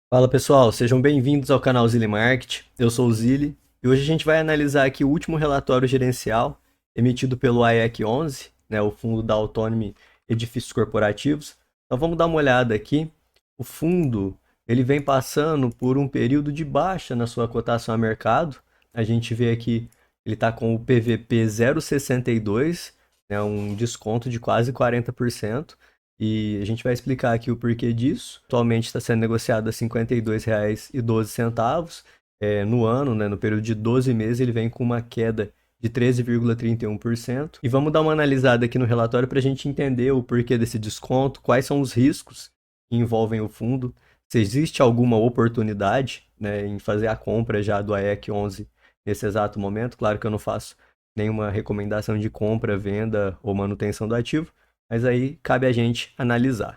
Fala pessoal, sejam bem-vindos ao canal Zilli Market. Eu sou o Zilli e hoje a gente vai analisar aqui o último relatório gerencial emitido pelo IEC 11, né, o fundo da Autonomy Edifícios Corporativos. Então vamos dar uma olhada aqui. O fundo ele vem passando por um período de baixa na sua cotação a mercado. A gente vê aqui ele está com o PVP 0,62, né, um desconto de quase 40%. E a gente vai explicar aqui o porquê disso. Atualmente está sendo negociado a R$ 52,12. No ano, né, no período de 12 meses, ele vem com uma queda de 13,31%. E vamos dar uma analisada aqui no relatório para a gente entender o porquê desse desconto, quais são os riscos que envolvem o fundo, se existe alguma oportunidade, né, em fazer a compra já do AEC 11 nesse exato momento. Claro que eu não faço nenhuma recomendação de compra, venda ou manutenção do ativo, mas aí cabe a gente analisar.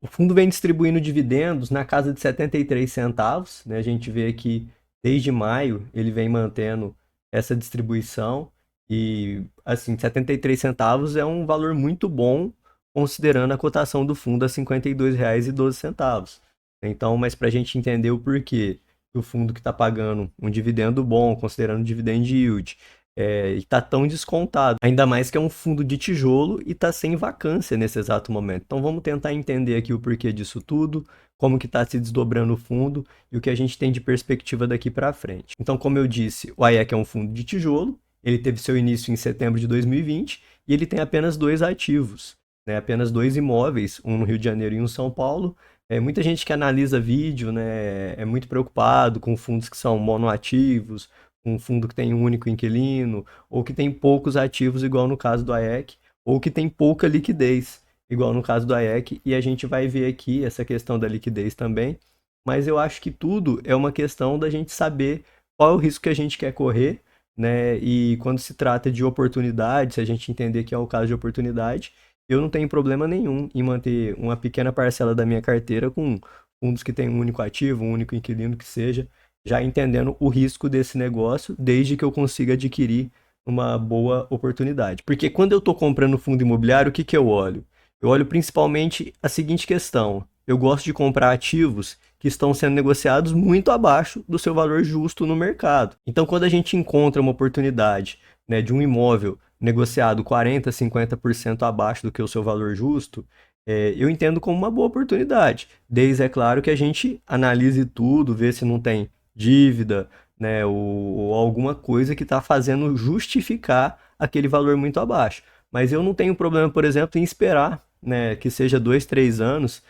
O fundo vem distribuindo dividendos na casa de 73 centavos, né? A gente vê que desde maio ele vem mantendo essa distribuição e assim, 73 centavos é um valor muito bom considerando a cotação do fundo a R$ 52,12. Então, mas para a gente entender o porquê o fundo que está pagando um dividendo bom, considerando o dividend yield, e está tão descontado. Ainda mais que é um fundo de tijolo e está sem vacância nesse exato momento. Então vamos tentar entender aqui o porquê disso tudo, como que está se desdobrando o fundo e o que a gente tem de perspectiva daqui para frente. Então, como eu disse, o AEC é um fundo de tijolo, ele teve seu início em setembro de 2020 e ele tem apenas dois ativos, né? Apenas dois imóveis, um no Rio de Janeiro e um em São Paulo. Muita gente que analisa vídeo, né, é muito preocupado com fundos que são monoativos, um fundo que tem um único inquilino, ou que tem poucos ativos, igual no caso do AEC, ou que tem pouca liquidez, igual no caso do AEC, e a gente vai ver aqui essa questão da liquidez também, mas eu acho que tudo é uma questão da gente saber qual é o risco que a gente quer correr, né? E quando se trata de oportunidade, se a gente entender que é o caso de oportunidade, eu não tenho problema nenhum em manter uma pequena parcela da minha carteira com fundos que têm um único ativo, um único inquilino que seja, já entendendo o risco desse negócio, desde que eu consiga adquirir uma boa oportunidade. Porque quando eu estou comprando fundo imobiliário, o que, que eu olho? Eu olho principalmente a seguinte questão: eu gosto de comprar ativos que estão sendo negociados muito abaixo do seu valor justo no mercado. Então, quando a gente encontra uma oportunidade, né, de um imóvel negociado 40, 50% abaixo do que o seu valor justo, eu entendo como uma boa oportunidade. Desde, é claro, que a gente analise tudo, vê se não tem dívida, né, ou alguma coisa que está fazendo justificar aquele valor muito abaixo. Mas eu não tenho problema, por exemplo, em esperar, né, que seja 2, 3 anos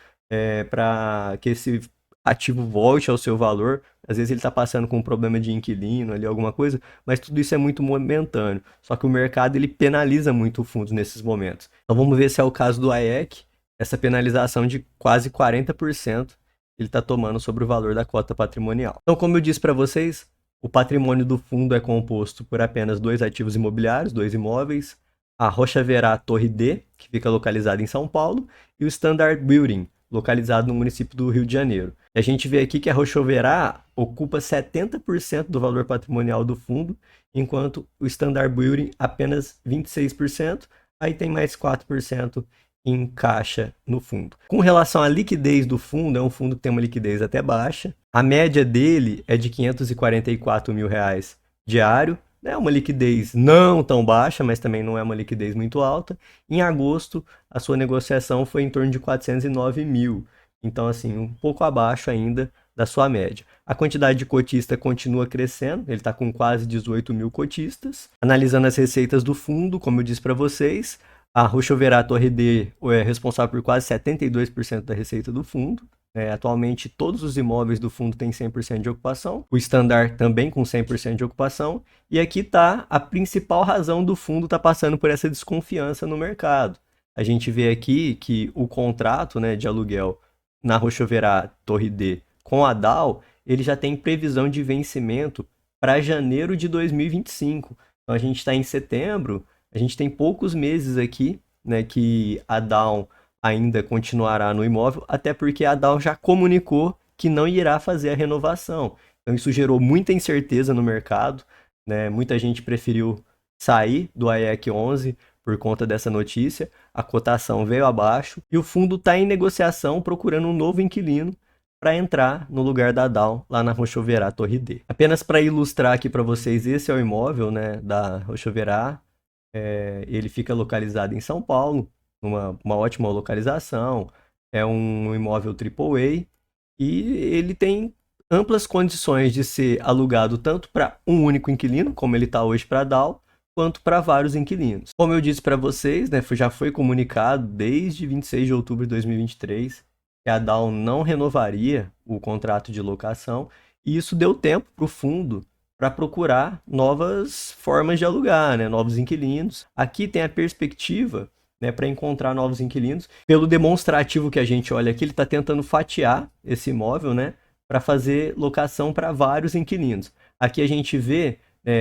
para que esse ativo volte ao seu valor. Às vezes ele está passando com um problema de inquilino ali, alguma coisa, mas tudo isso é muito momentâneo. Só que o mercado ele penaliza muito o fundo nesses momentos. Então vamos ver se é o caso do AEC, essa penalização de quase 40% ele está tomando sobre o valor da cota patrimonial. Então, como eu disse para vocês, o patrimônio do fundo é composto por apenas dois ativos imobiliários, dois imóveis, a Rocha Verá Torre D, que fica localizada em São Paulo, e o Standard Building, localizado no município do Rio de Janeiro. E a gente vê aqui que a Rocha Verá ocupa 70% do valor patrimonial do fundo, enquanto o Standard Building apenas 26%, aí tem mais 4% em caixa no fundo. Com relação à liquidez do fundo, é um fundo que tem uma liquidez até baixa. A média dele é de R$ 544 mil diário. É uma liquidez não tão baixa, mas também não é uma liquidez muito alta. Em agosto, a sua negociação foi em torno de 409 mil. Então, assim, um pouco abaixo ainda da sua média. A quantidade de cotista continua crescendo, ele está com quase 18 mil cotistas. Analisando as receitas do fundo, como eu disse para vocês, a Rochoverá Torre D é responsável por quase 72% da receita do fundo. Atualmente, todos os imóveis do fundo têm 100% de ocupação. O Standard também com 100% de ocupação. E aqui está a principal razão do fundo estar passando por essa desconfiança no mercado. A gente vê aqui que o contrato, né, de aluguel na Rochoverá Torre D com a DAO, ele já tem previsão de vencimento para janeiro de 2025. Então, a gente está em setembro. A gente tem poucos meses aqui, né, que a Down ainda continuará no imóvel, até porque a Down já comunicou que não irá fazer a renovação. Então isso gerou muita incerteza no mercado, né? Muita gente preferiu sair do AEC 11 por conta dessa notícia, a cotação veio abaixo e o fundo está em negociação procurando um novo inquilino para entrar no lugar da Dow lá na Rochoverá Torre D. Apenas para ilustrar aqui para vocês, esse é o imóvel, né, da Rochoverá. Ele fica localizado em São Paulo, uma ótima localização, é um imóvel AAA e ele tem amplas condições de ser alugado tanto para um único inquilino, como ele está hoje para a Dow, quanto para vários inquilinos. Como eu disse para vocês, né, já foi comunicado desde 26 de outubro de 2023 que a Dow não renovaria o contrato de locação, e isso deu tempo para o fundo para procurar novas formas de alugar, né, novos inquilinos. Aqui tem a perspectiva, né, para encontrar novos inquilinos. Pelo demonstrativo que a gente olha aqui, ele está tentando fatiar esse imóvel, né, para fazer locação para vários inquilinos. Aqui a gente vê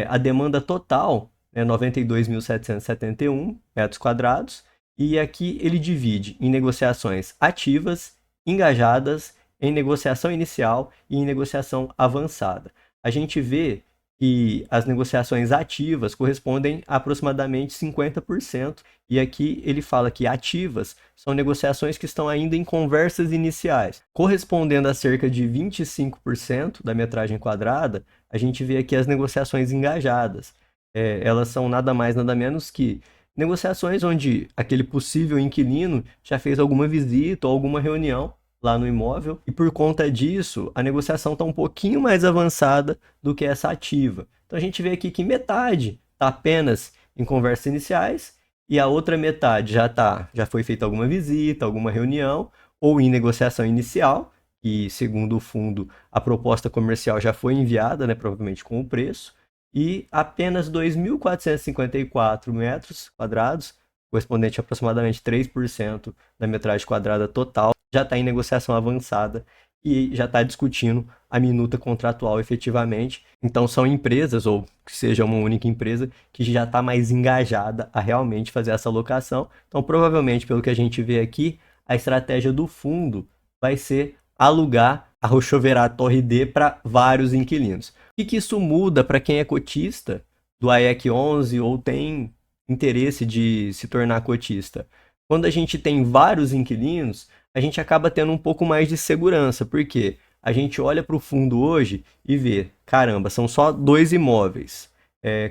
a demanda total, 92.771 metros quadrados, e aqui ele divide em negociações ativas, engajadas, em negociação inicial e em negociação avançada. A gente vê que as negociações ativas correspondem a aproximadamente 50%, e aqui ele fala que ativas são negociações que estão ainda em conversas iniciais, correspondendo a cerca de 25% da metragem quadrada. A gente vê aqui as negociações engajadas. Elas são nada mais, nada menos que negociações onde aquele possível inquilino já fez alguma visita ou alguma reunião lá no imóvel, e por conta disso, a negociação está um pouquinho mais avançada do que essa ativa. Então a gente vê aqui que metade está apenas em conversas iniciais e a outra metade já foi feita alguma visita, alguma reunião, ou em negociação inicial, e segundo o fundo, a proposta comercial já foi enviada, né, provavelmente com o preço, e apenas 2.454 metros quadrados, correspondente a aproximadamente 3% da metragem quadrada total, já está em negociação avançada e já está discutindo a minuta contratual efetivamente. Então são empresas, ou que seja uma única empresa, que já está mais engajada a realmente fazer essa alocação. Então provavelmente, pelo que a gente vê aqui, a estratégia do fundo vai ser alugar a Rochoverá Torre D para vários inquilinos. O que isso muda para quem é cotista do AEC 11 ou tem interesse de se tornar cotista? Quando a gente tem vários inquilinos, a gente acaba tendo um pouco mais de segurança, porque a gente olha para o fundo hoje e vê, caramba, são só 2 imóveis,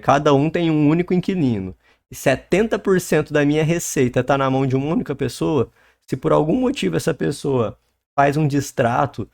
cada um tem um único inquilino, e 70% da minha receita está na mão de uma única pessoa. Se por algum motivo essa pessoa faz um distrato,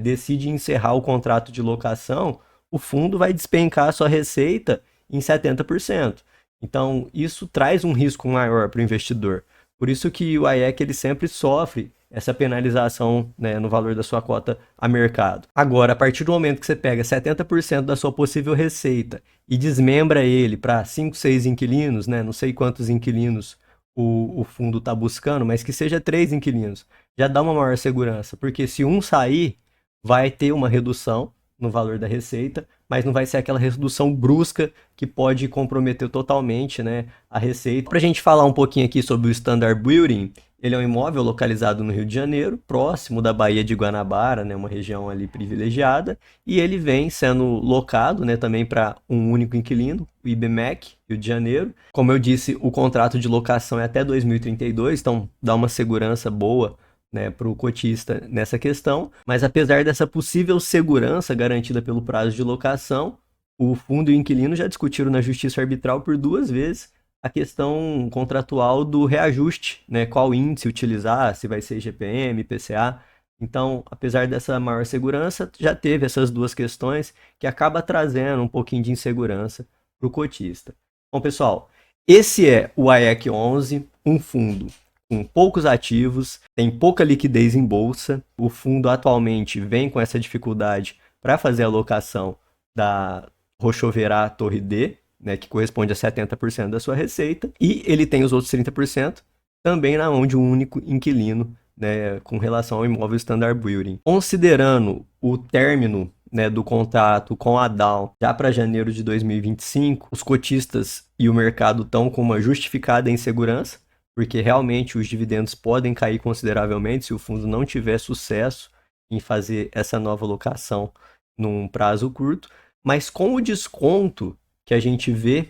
decide encerrar o contrato de locação, o fundo vai despencar a sua receita em 70%. Então, isso traz um risco maior para o investidor. Por isso que o AEC ele sempre sofre essa penalização, né, no valor da sua cota a mercado. Agora, a partir do momento que você pega 70% da sua possível receita e desmembra ele para 5, 6 inquilinos, né, não sei quantos inquilinos o fundo está buscando, mas que seja 3 inquilinos, já dá uma maior segurança, porque se um sair, vai ter uma redução no valor da receita, mas não vai ser aquela redução brusca que pode comprometer totalmente, né, a receita. Para a gente falar um pouquinho aqui sobre o Standard Building, ele é um imóvel localizado no Rio de Janeiro, próximo da Baía de Guanabara, né, uma região ali privilegiada, e ele vem sendo locado, né, também para um único inquilino, o IBMEC, Rio de Janeiro. Como eu disse, o contrato de locação é até 2032, então dá uma segurança boa, né, para o cotista nessa questão, mas apesar dessa possível segurança garantida pelo prazo de locação, o fundo e o inquilino já discutiram na justiça arbitral por 2 vezes a questão contratual do reajuste, né, qual índice utilizar, se vai ser IGPM, IPCA. Então, apesar dessa maior segurança, já teve essas 2 questões que acaba trazendo um pouquinho de insegurança para o cotista. Bom, pessoal, esse é o AEC 11, um fundo com poucos ativos, tem pouca liquidez em bolsa. O fundo atualmente vem com essa dificuldade para fazer a alocação da Rochoverá Torre D, né, que corresponde a 70% da sua receita, e ele tem os outros 30% também na mão de um único inquilino, né, com relação ao imóvel Standard Building. Considerando o término, né, do contrato com a Dow já para janeiro de 2025, os cotistas e o mercado estão com uma justificada insegurança, porque realmente os dividendos podem cair consideravelmente se o fundo não tiver sucesso em fazer essa nova locação num prazo curto, mas com o desconto que a gente vê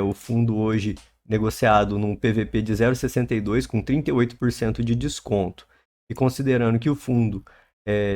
o fundo hoje negociado num PVP de 0,62 com 38% de desconto. E considerando que o fundo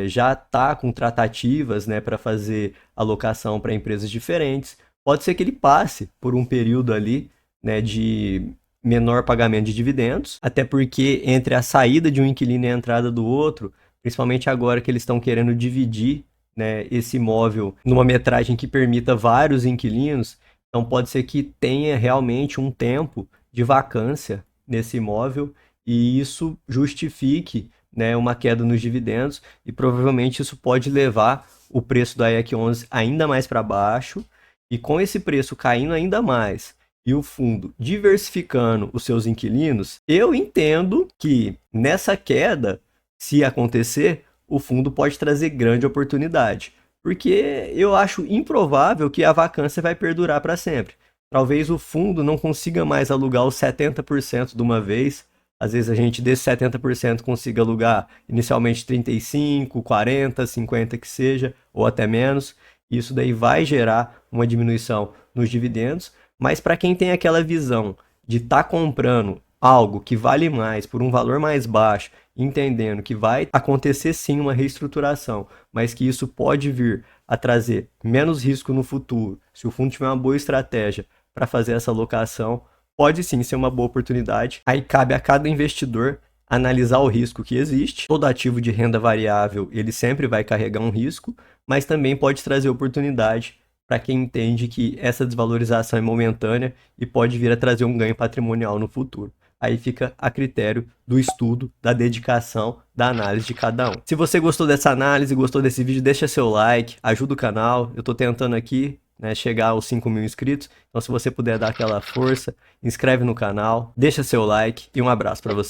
já está com tratativas, né, para fazer alocação para empresas diferentes, pode ser que ele passe por um período ali, né, de menor pagamento de dividendos, até porque entre a saída de um inquilino e a entrada do outro, principalmente agora que eles estão querendo dividir, né, esse imóvel numa metragem que permita vários inquilinos, então pode ser que tenha realmente um tempo de vacância nesse imóvel e isso justifique, né, uma queda nos dividendos e provavelmente isso pode levar o preço da EEC 11 ainda mais para baixo e com esse preço caindo ainda mais e o fundo diversificando os seus inquilinos, eu entendo que nessa queda, se acontecer, o fundo pode trazer grande oportunidade. Porque eu acho improvável que a vacância vai perdurar para sempre. Talvez o fundo não consiga mais alugar os 70% de uma vez. Às vezes a gente desse 70% consiga alugar inicialmente 35, 40, 50 que seja, ou até menos. Isso daí vai gerar uma diminuição nos dividendos, mas para quem tem aquela visão de estar comprando algo que vale mais por um valor mais baixo, entendendo que vai acontecer sim uma reestruturação, mas que isso pode vir a trazer menos risco no futuro, se o fundo tiver uma boa estratégia para fazer essa alocação, pode sim ser uma boa oportunidade. Aí cabe a cada investidor analisar o risco que existe. Todo ativo de renda variável, ele sempre vai carregar um risco, mas também pode trazer oportunidade para quem entende que essa desvalorização é momentânea e pode vir a trazer um ganho patrimonial no futuro. Aí fica a critério do estudo, da dedicação, da análise de cada um. Se você gostou dessa análise, gostou desse vídeo, deixa seu like, ajuda o canal. Eu estou tentando aqui, né, chegar aos 5.000 inscritos. Então se você puder dar aquela força, inscreve no canal, deixa seu like e um abraço para você.